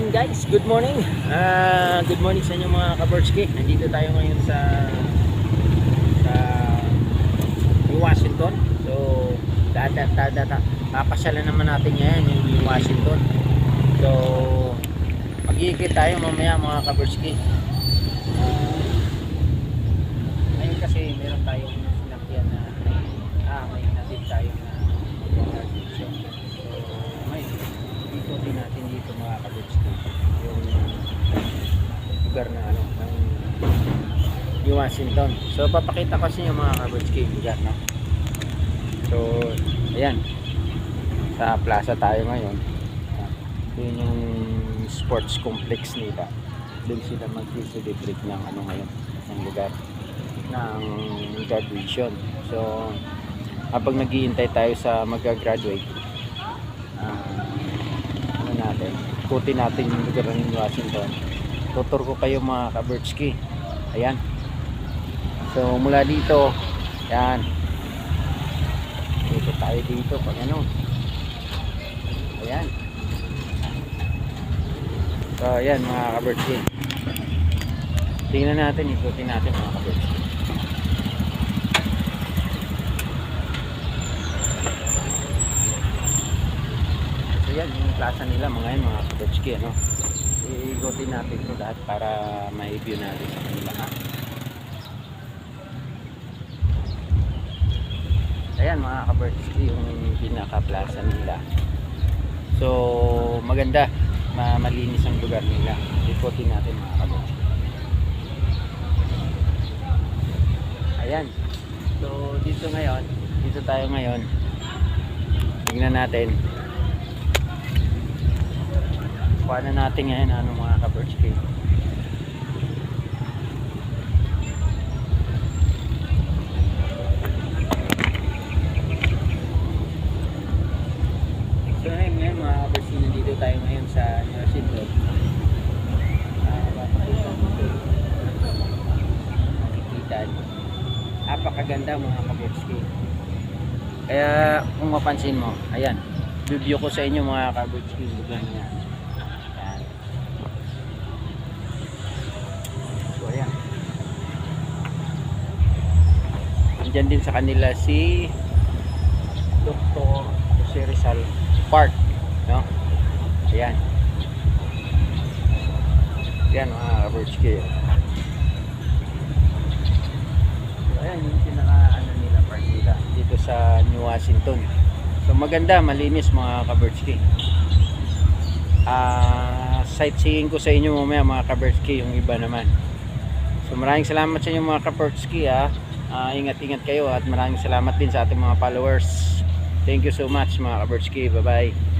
morning guys, good morning. Good morning sa inyo mga kabertski. Nandito tayo ngayon sa New Washington. So, papasyalan naman natin ngayon yung New Washington. So, mag-iikit tayo mamaya mga kabertski. Ngayon kasi meron tayong sinakyan na may natin tayo na so, ngayon dito din natin dito mga kabertski yung lugar na ng New Washington. So papakita ko sa inyo mga kabertski yung lugar, no? So ayan, sa plaza tayo ngayon. Yun yung sports complex nila. Doon sila mag-celebrate ng ngayon, ng lugar ng graduation. So habang naghihintay tayo sa mag-graduate, ikutin natin yung lugar ng Washington. Tutur ko kayo mga kabertski. Ayan. So mula dito, yan. Dito tayo dito pag ayan. So ayan mga kabertski. Tingnan natin, ikutin natin mga kabertski. Yan yung plaza nila mga kabertski, iikutin natin ito lahat para ma-view natin sa kanila, Ayan mga kabertski yung pinaka plaza nila. So maganda, malinis ang lugar nila. Ikutin natin mga kabertski. Ayan. So dito tayo ngayon. Tingnan natin. Kuha na natin ngayon mga kabertski. So ngayon mga kabertski, nandito tayo ngayon sa New Washington. Makikita napakaganda mga kabertski. Kaya kung mapansin mo, ayan, review ko sa inyo mga kabertski lugar niya. Diyan din sa kanila si Dr. Jose Rizal Park, no? Ayan. Ayan mga kabertski. So, ayan yung pinaka nila park nila dito sa New Washington. So maganda, malinis mga kabertski. Sightseeing ko sa inyo mamaya mga kabertski yung iba naman. So maraming salamat sa inyo mga kabertski, ingat-ingat kayo at maraming salamat din sa ating mga followers. Thank you so much mga kabertski. Bye bye.